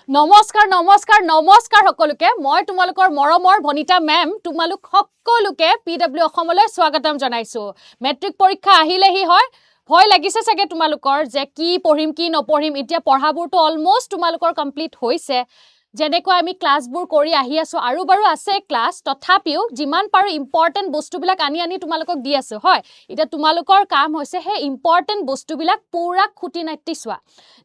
নমস্কাৰ নমস্কাৰ নমস্কাৰ সকলোকে মই তোমালোকৰ মৰমৰ ভনিতা মেম তোমালোক সকলোকে পিডব্লিউ অসমলৈ স্বাগতম জনাইছো মেট্ৰিক পৰীক্ষা আহিলেহি হয় ভয় লাগিছে চাগে তোমালোকৰ যে কি পঢ়িম কি নপঢ়িম এতিয়া পঢ়াবোৰটো অলমোস্ট তোমালোকৰ কমপ্লিট হৈছে যেনেকৈ আমি ক্লাছবোৰ কৰি আহি আছো আৰু বাৰু আছে ক্লাছ তথাপিও যিমান পাৰো ইম্পৰ্টেন্ট বস্তুবিলাক আনি তোমালোকক দি আছো হয় এটা তোমালোকৰ কাম হৈছে হে ইম্পৰ্টেন্ট বস্তুবিলাক পুৰা খুটি নাটি চোৱা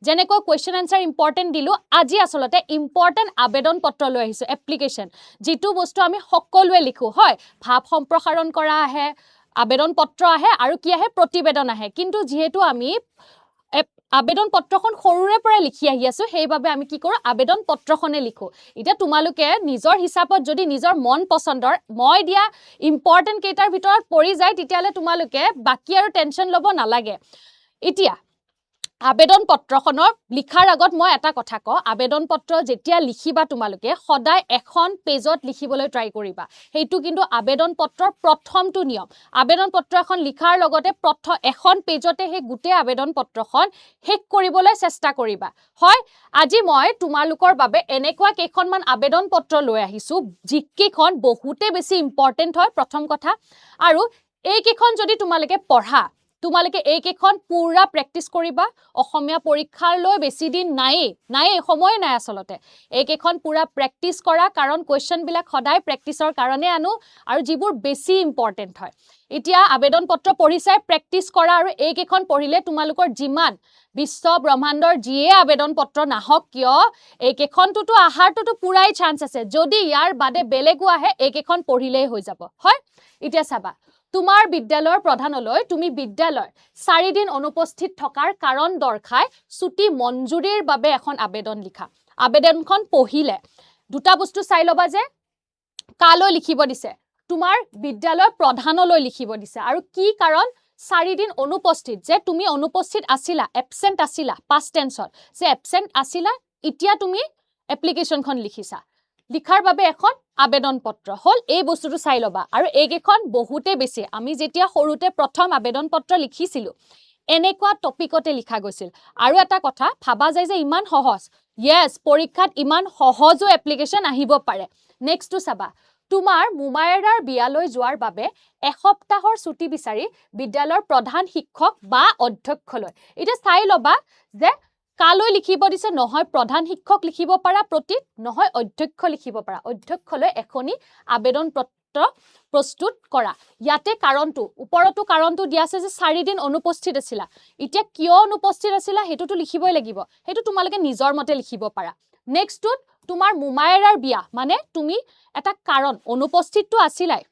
যেনেকৈ কোৱেশ্চন আনসাৰ ইম্পৰ্টেন্ট দিলো আজি আসলতে ইম্পৰ্টেন্ট আবেদন পত্ৰ লৈ আহিছো এপ্লিকেশন যেটো বস্তু আমি সকলোৱে লিখো হয় ভাব সম্প্ৰসাৰণ কৰা আহে আবেদন পত্ৰ আহে আৰু কি আহে প্ৰতিবেদন আহে কিন্তু যেহেতু আমি আবেদন পত্ৰখন সৰুৰে পৰা লিখি আহি আছো সেইভাবে আমি কি কৰো আবেদন পত্ৰখনে লিখো এটা তোমালোকে নিজৰ হিচাপত যদি নিজৰ মন পছন্দৰ মই দিয়া ইম্পৰ্টেন্ট কেইটাৰ ভিতৰত পৰি যায় তেতিয়ালে তোমালোকে বাকি আৰু টেনচন লব নালাগে এতিয়া আবেদন পত্ৰখনৰ লিখাৰ আগত মই এটা কথা ক আবেদন পত্ৰ যেতিয়া লিখিবা তোমালোকে সদায় এখন পেজত লিখিবলৈ ট্ৰাই কৰিবা হেইটো কিন্তু আবেদন পত্ৰৰ প্ৰথমটো নিয়ম আবেদন পত্ৰ এখন লিখাৰ লগতে প্ৰথম এখন পেজতে হে গুটে আবেদন পত্ৰখন শেষ কৰিবলৈ চেষ্টা কৰিবা হয় আজি মই তোমালোকৰ বাবে এনেকুৱা কেইখনমান আবেদন পত্ৰ লৈ আহিছো যিকেইখন বহুতে বেছি ইম্পৰ্টেন্ট হয় প্ৰথম কথা আৰু এই কেইখন যদি তোমালোকে পঢ়া তোমালোকে এইকেইখন পুৰা প্ৰেক্টিস কৰিবা অসমীয়া পৰীক্ষাৰ লৈ বেছি দিন নাই সময় নাই আসলতে এইকেইখন পুৰা প্ৰেক্টিস কৰা কাৰণ কোৱেশ্চন বিলাক সদায় প্ৰেক্টিসৰ কাৰণে আনো আৰু যিবোৰ বেছি ইম্পৰ্টেন্ট হয় এতিয়া আবেদন পত্ৰ পঢ়িছাই প্ৰেক্টিস কৰা আৰু এইকেইখন পঢ়িলে তোমালোকৰ যিমান বিশ্ব ব্ৰহ্মাণ্ডৰ যিয়ে আবেদন পত্ৰ নাহক কিয় এইকেইখনটো আহাৰটো পুৰাই চান্স আছে যদি ইয়াৰ বাদে বেলেগো আহে এইকেইখন পঢ়িলেই হৈ যাব হয় এতিয়া চাবা তোমাৰ বিদ্যালয়ৰ প্ৰধানলৈ তুমি বিদ্যালয় 4 দিন অনুপস্থিত থকাৰ কাৰণ দৰ্শাই ছুটি মঞ্জুৰিৰ বাবে এখন আবেদন লিখা আবেদনখন পঢ়িলে দুটা বস্তু চাই লবা যে কালৈ লিখিব দিছে তোমাৰ বিদ্যালয়ৰ প্ৰধানলৈ লিখিব দিছে আৰু কি কাৰণ 4 দিন অনুপস্থিত যে তুমি অনুপস্থিত আছিলা এবসেন্ট আছিলা পাষ্ট টেন্সত যে এবসেন্ট আছিলা এতিয়া তুমি এপ্লিকেশনখন লিখিছা লিখাৰ বাবে এখন আবেদন পত্ৰ হল এই বস্তুটো চাই লবা আৰু এইকেইখন বহুতে বেছি আমি যেতিয়া সৰুতে প্ৰথম আবেদন পত্ৰ লিখিছিলো এনেকুৱা টপিকতে লিখা গৈছিল আৰু এটা কথা ভাবা যায় যে ইমান সহজ yes পৰীক্ষাত ইমান সহজো এপ্লিকেশন আহিব পাৰে নেক্সটটো চাবা তোমাৰ মুমায়েৰাৰ বিয়ালৈ যোৱাৰ বাবে এসপ্তাহৰ ছুটি বিচাৰি বিদ্যালয়ৰ প্ৰধান শিক্ষক বা অধ্যক্ষলৈ এটা চাই লবা যে কালৈ লিখিব দিছে নহয় প্ৰধান শিক্ষক লিখিব পাৰা প্ৰতীক নহয় অধ্যক্ষ লিখিব পাৰা অধ্যক্ষলৈ এখনি আবেদন পত্ৰ প্ৰস্তুত কৰা ইয়াতে কাৰণটো ওপৰতো কাৰণটো দিয়া আছে যে 4 দিন অনুপস্থিত আছিলা এতিয়া কিয় অনুপস্থিত আছিলা হেতুটো লিখিবই লাগিব হেতু তোমালোকে নিজৰ মতে লিখিব পাৰা নেক্সটটো তোমাৰ মুমায়েৰাৰ বিয়া মানে তুমি এটা কাৰণ অনুপস্থিতটো আছিলাই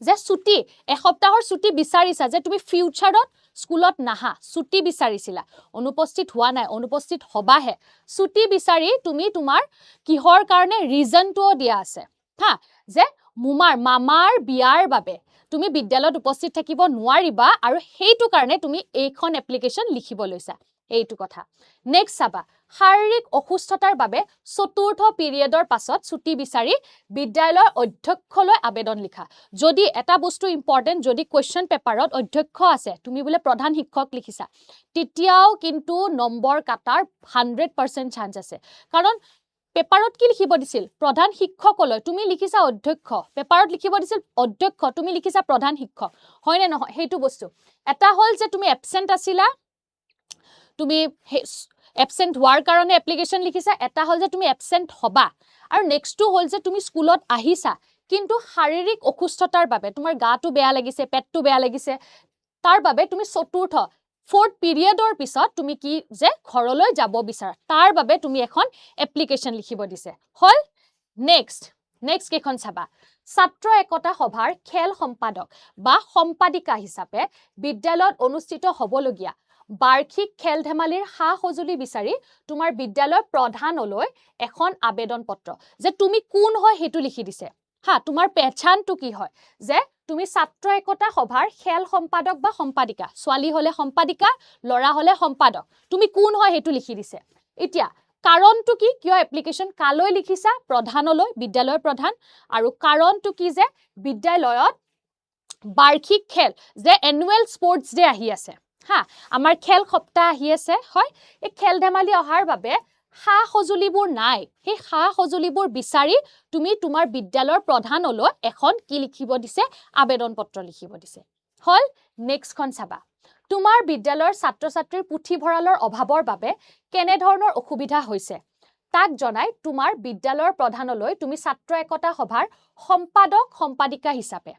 যে ছুটি এসপ্তাহৰ ছুটি বিচাৰিছা যে তুমি ফিউচাৰত স্কুলত নাহা ছুটি বিচাৰিছিলা অনুপস্থিত হোৱা নাই অনুপস্থিত হবাহে ছুটি বিচাৰি তুমি তোমাৰ কিহৰ কাৰণে ৰিজনটোও দিয়া আছে হা যে মামাৰ বিয়াৰ বাবে তুমি বিদ্যালয়ত উপস্থিত থাকিব নোৱাৰিবা আৰু হেইটো কাৰণে তুমি এইখন এপ্লিকেশন লিখিব লৈছা এইটো কথা নেক্সট চাবা শাৰীৰিক অসুস্থতাৰ বাবে চতুৰ্থ পিৰিয়ডৰ পাছত ছুটি বিচাৰি বিদ্যালয়ৰ অধ্যক্ষলৈ আবেদন লিখা যদি এটা বস্তু ইম্পৰ্টেন্ট যদি কোৱেশ্চন পেপাৰত অধ্যক্ষ আছে তুমি বোলে প্ৰধান শিক্ষক লিখিছা তেতিয়াও কিন্তু নম্বৰ কাটাৰ 100% চান্স আছে কাৰণ পেপাৰত কি লিখিব দিছিল প্ৰধান শিক্ষকলৈ তুমি লিখিছা অধ্যক্ষ পেপাৰত লিখিব দিছিল অধ্যক্ষ তুমি লিখিছা প্ৰধান শিক্ষক হয়নে নহয় হেতু বস্তু এটা হল যে তুমি এবসেন্ট আছিলা তুমি এবসেন্ট হোৱাৰ কাৰণে এপ্লিকেশন লিখিছা এটা হল যে তুমি এবসেন্ট হবা আৰু নেক্সটটো হল যে তুমি স্কুলত আহিছা কিন্তু শাৰীৰিক অসুস্থতাৰ বাবে তোমাৰ গাটো বেয়া লাগিছে পেটটো বেয়া লাগিছে তাৰ বাবে তুমি চতুৰ্থ ফোৰ্থ পিৰিয়ডৰ পিছত তুমি কি যে ঘৰলৈ যাব বিচাৰা তাৰ বাবে তুমি এখন এপ্লিকেশন লিখিব দিছে হল নেক্সট কেখন চাবা ছাত্ৰ একতা সভাৰ খেল সম্পাদক বা সম্পাদিকা হিচাপে বিদ্যালয়ত অনুষ্ঠিত হবলগীয়া বাৰ্ষিক খেল ধেমালিৰ সা-সজুলি বিচাৰি তোমাৰ বিদ্যালয়ৰ প্ৰধানলৈ এখন আবেদন পত্ৰ যে তুমি কোন হয় হেতু লিখি দিছে হা তোমাৰ পেছানটো কি হয় যে তুমি ছাত্ৰ একতা সভাৰ খেল সম্পাদক বা সম্পাদিকা ছোৱালী হলে সম্পাদিকা লৰা হলে সম্পাদক তুমি কোন হয় হেতু লিখি দিছে এতিয়া কাৰণটো কি কিয় এপ্লিকেশন কালৈ লিখিছা প্ৰধানলৈ বিদ্যালয়ৰ প্ৰধান আৰু কাৰণটো কি যে বিদ্যালয়ত বাৰ্ষিক খেল যে এনুৱেল স্পৰ্টছ ডে আহি আছে হা আমাৰ খেল সপ্তাহ আহি আছে হয় এই খেল ধেমালি অহাৰ বাবে সা সজুলিবোৰ নাই সেই সা সজুলিবোৰ বিচাৰি তুমি তোমাৰ বিদ্যালয়ৰ প্ৰধানলৈ এখন কি লিখিব দিছে আবেদন পত্ৰ লিখিব দিছে হল নেক্সটখন চাবা তোমাৰ বিদ্যালয়ৰ ছাত্ৰ ছাত্ৰীৰ পুথিভঁৰালৰ অভাৱৰ বাবে কেনে ধৰণৰ অসুবিধা হৈছে তাক জনাই তোমাৰ বিদ্যালয়ৰ প্ৰধানলৈ তুমি ছাত্ৰ একতা সভাৰ সম্পাদক সম্পাদিকা হিচাপে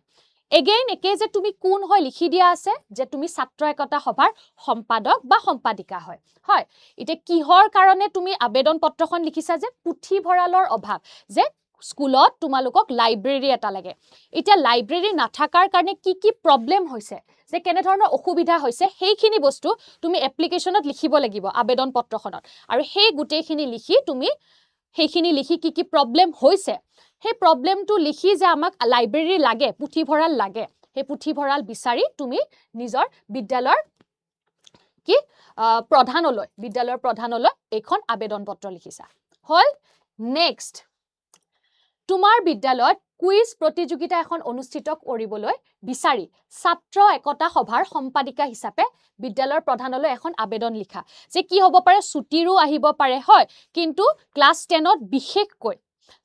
এগেইন একে যে তুমি কোন হয় লিখি দিয়া আছে যে তুমি ছাত্ৰ একতা সভাৰ সম্পাদক বা সম্পাদিকা হয় হয় ইতে কিহৰ কাৰণে তুমি আবেদন পত্ৰখন লিখিছা যে পুথিভঁৰালৰ অভাৱ যে স্কুলত তোমালোকক লাইব্ৰেৰী এটা লাগে এতিয়া লাইব্ৰেৰী নাথাকাৰ কাৰণে কি প্ৰবলেম হৈছে যে কেনে ধৰণৰ অসুবিধা হৈছে সেইখিনি বস্তু তুমি এপ্লিকেশনত লিখিব লাগিব আবেদন পত্ৰখনত আৰু সেই গুটেইখিনি লিখি তুমি সেইখিনি লিখি কি প্ৰবলেম হৈছে সেই প্ৰবলেমটো লিখি যে আমাক লাইব্ৰেৰী লাগে পুথিভঁৰাল লাগে সেই পুথিভঁৰাল বিচাৰি তুমি নিজৰ বিদ্যালয়ৰ কি বিদ্যালয়ৰ প্ৰধানলৈ এইখন আবেদন পত্ৰ লিখিছা হল নেক্সট তোমাৰ বিদ্যালয়ত কুইজ প্ৰতিযোগিতা এখন অনুষ্ঠিত কৰিবলৈ বিচাৰি ছাত্ৰ একতা সভাৰ সম্পাদিকা হিচাপে বিদ্যালয়ৰ প্ৰধানলৈ এখন আবেদন লিখা যে কি হ'ব পাৰে ছুটিৰো আহিব পাৰে হয় কিন্তু ক্লাছ 10ত বিশেষকৈ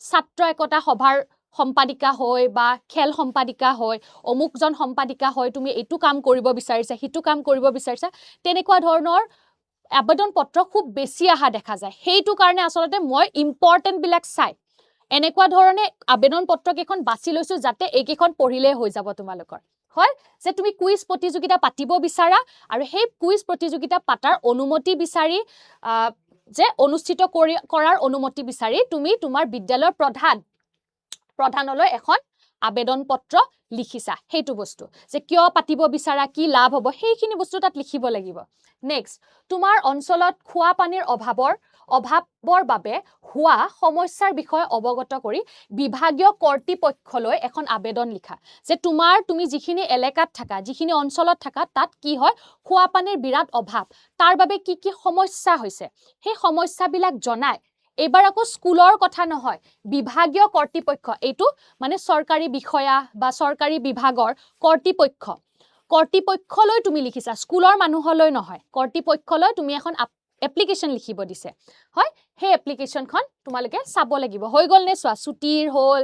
ছাত্ৰ একতা সভাৰ সম্পাদিকা হয় বা খেল সম্পাদিকা হয় অমুকজন সম্পাদিকা হয় তুমি এইটো কাম কৰিব বিচাৰিছা হিটো কাম কৰিব বিচাৰিছা তেনেকুৱা ধৰণৰ আবেদন পত্ৰ খুব বেছি আহা দেখা যায় সেইটো কাৰণে আসলতে মই ইম্পৰ্টেন্ট বিলাক চাই এনেকুৱা ধৰণে আবেদন পত্ৰ কেখন বাছি লৈছো যাতে এইকেখন পঢ়িলে হৈ যাব তোমালোকৰ হয় যে তুমি কুইজ প্ৰতিযোগিতা পাতিব বিচাৰা আৰু সেই কুইজ প্ৰতিযোগিতা পাতাৰ অনুমতি বিচাৰি যে অনুষ্ঠিত কৰাৰ অনুমতি বিচাৰি তুমি তোমাৰ বিদ্যালয়ৰ প্ৰধানলৈ এখন আবেদন পত্ৰ লিখিছা সেইটো বস্তু যে কিয় পাতিব বিচাৰা কি লাভ হ'ব সেইখিনি বস্তু তাত লিখিব লাগিব নেক্সট তোমাৰ অঞ্চলত খোৱা পানীৰ অভাৱৰ বাবে হোৱা সমস্যাৰ বিষয়ে অৱগত কৰি বিভাগীয় কৰ্তৃপক্ষলৈ এখন আবেদন লিখা যে তুমি যিখিনি এলেকাত থাকা যিখিনি অঞ্চলত থাকা তাত কি হয় খোৱা পানীৰ বিৰাট অভাৱ তাৰ বাবে কি সমস্যা হৈছে সেই সমস্যাবিলাক জনাই এবাৰ আকৌ স্কুলৰ কথা নহয় বিভাগীয় কৰ্তৃপক্ষ এইটো মানে চৰকাৰী বিষয়া বা চৰকাৰী বিভাগৰ কৰ্তৃপক্ষলৈ তুমি লিখিছা স্কুলৰ মানুহলৈ নহয় কৰ্তৃপক্ষলৈ তুমি এখন এপ্লিকেশন লিখিব দিছে হয় সেই এপ্লিকেশনখন তোমালোকে চাব লাগিব হৈ গল নে চোৱা ছুটিৰ হল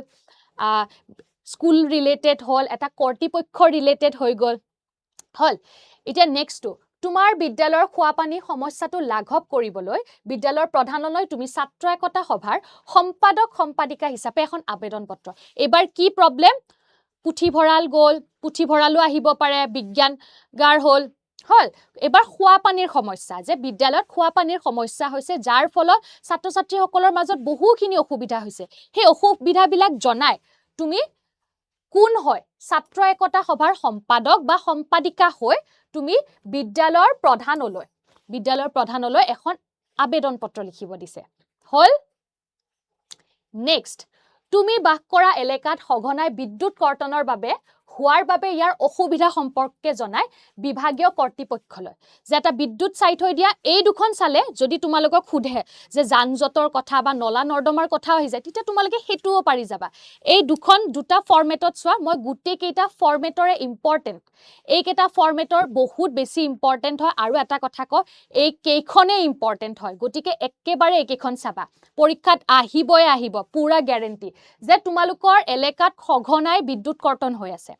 স্কুল ৰিলেটেড হল এটা কৰ্তৃপক্ষ ৰিলেটেড হৈ গল হল এতিয়া নেক্সটটো তোমাৰ বিদ্যালয়ৰ খোৱাপানী সমস্যাটো লাঘৱ কৰিবলৈ বিদ্যালয়ৰ প্ৰধানলৈ তুমি ছাত্ৰ একতা সভাৰ সম্পাদক সম্পাদিকা হিচাপে এখন আবেদন পত্ৰ এবাৰ কি প্ৰবলেম পুথিভঁৰাল গল পুথিভঁৰালো আহিব পাৰে বিজ্ঞানগাৰ হল এবাৰ খোৱাপানীৰ সমস্যা যে বিদ্যালয়ত খোৱাপানীৰ সমস্যা হৈছে যাৰ ফলত ছাত্ৰ ছাত্ৰীসকলৰ মাজত বহুখিনি অসুবিধা হৈছে সেই অসুবিধাবিলাক জনাই তুমি কোন হয় ছাত্ৰ একতা সভাৰ সম্পাদক বা সম্পাদিকা হৈ তুমি বিদ্যালয়ৰ প্ৰধানলৈ এখন আবেদন পত্ৰ লিখিব দিছে হল নেক্সট তুমি বাস কৰা এলেকাত সঘনাই বিদ্যুৎ কৰ্তনৰ বাবে হোৱাৰ বাবে ইয়াৰ অসুবিধা সম্পৰ্কে জনাই বিভাগীয় কৰ্তৃপক্ষলৈ যে এটা বিদ্যুৎ চাই থৈ দিয়া এই দুখন চালে যদি তোমালোকক খুধে যে যানজঁটৰ কথা বা নলা নৰ্দমাৰ কথা হৈ যায় তেতিয়া তোমালোকে হেতুও পাৰি যাবা এই দুটা ফৰমেটত চোৱা মই গুটেই কেইটা ফৰমেটৰে ইম্পৰ্টেন্ট এই কেইটা ফৰমেটৰ বহুত বেছি ইম্পৰ্টেন্ট হয় আৰু এটা কথা ক এই কেইখনে ইম্পৰ্টেন্ট হয় গতিকে একেবাৰে এইকেইখন চাবা পৰীক্ষাত আহিব পুৰা গ্যাৰান্টি যে তোমালোকৰ এলেকাত সঘনাই বিদ্যুৎ কৰ্তন হৈ আছে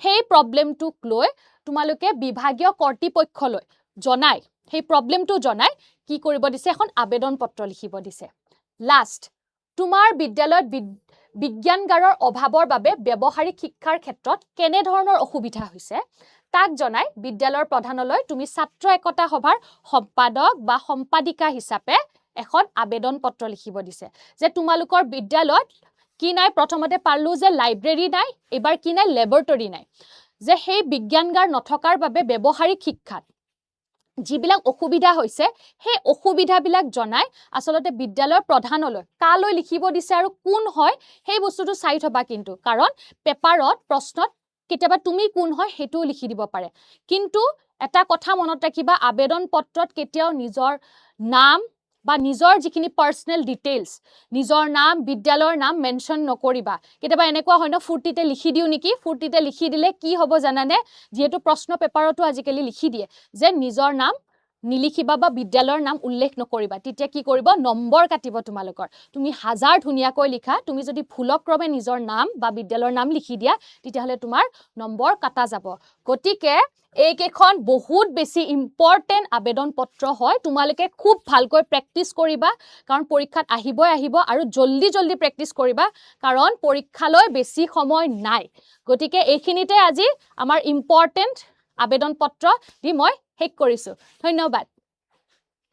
সেই প্ৰবলেমটোক লৈ তোমালোকে বিভাগীয় কৰ্তৃপক্ষলৈ জনাই সেই প্ৰবলেমটো জনাই কি কৰিব দিছে এখন আবেদন পত্ৰ লিখিব দিছে লাষ্ট তোমাৰ বিদ্যালয়ত বিজ্ঞানগাৰৰ অভাৱৰ বাবে ব্যৱহাৰিক শিক্ষাৰ ক্ষেত্ৰত কেনে ধৰণৰ অসুবিধা হৈছে তাক জনাই বিদ্যালয়ৰ প্ৰধানলৈ তুমি ছাত্ৰ একতা সভাৰ সম্পাদক বা সম্পাদিকা হিচাপে এখন আবেদন পত্ৰ লিখিব দিছে যে তোমালোকৰ বিদ্যালয়ত কি নাই প্ৰথমতে পাৰলো যে লাইব্ৰেৰী নাই এবাৰ কি নাই ল্যাবৰেটৰী নাই যে সেই বিজ্ঞানগাৰ নথকাৰ বাবে ব্যৱহাৰিক শিক্ষাত যিবিলাক অসুবিধা হৈছে সেই অসুবিধাবিলাক জনাই আসলতে বিদ্যালয়ৰ প্ৰধানলৈ কালৈ লিখিব দিছে আৰু কোন হয় সেই বস্তুটো চাই থবা কিন্তু কাৰণ পেপাৰত প্ৰশ্নত কেতিয়াবা তুমি কোন হয় হেতু লিখি দিব পাৰে কিন্তু এটা কথা মনত ৰাখিবা আবেদন পত্ৰত কেতিয়াও নিজৰ নাম বা নিজৰ যিখিনি পাৰ্সোনাল ডিটেইলস নিজৰ নাম বিদ্যালয়ৰ নাম মেনশন নকৰিবা কেতিয়াবা এনেকুৱা হয় ন ফুৰ্তিতে লিখি দিও নেকি ফুৰ্তিতে লিখি দিলে কি হ'ব জানানে যেহেতু প্ৰশ্ন পেপাৰতো আজিকালি লিখি দিয়ে যে নিজৰ নাম নিলিখিবা বা বিদ্যালয়ৰ নাম উল্লেখ নকৰিবা তেতিয়া কি কৰিব নম্বৰ কাটিব তোমালোকৰ তুমি হাজাৰ ধুনীয়াকৈ লিখা তুমি যদি ভুলক্ৰমে নিজৰ নাম বা বিদ্যালয়ৰ নাম লিখি দিয়া তেতিয়াহলে তোমাৰ নম্বৰ কাটা যাব গতিকে এইকেইখন বহুত বেছি ইম্পৰ্টেণ্ট আবেদন পত্ৰ হয় তোমালোকে খুব ভালকৈ প্ৰেক্টিছ কৰিবা কাৰণ পৰীক্ষাত আহিব আৰু জলদি প্ৰেক্টিছ কৰিবা কাৰণ পৰীক্ষালৈ বেছি সময় নাই গতিকে এইখিনিতে আজি আমাৰ ইম্পৰ্টেণ্ট আবেদন পত্ৰ দি মই শেষ কৰিছো ধন্যবাদ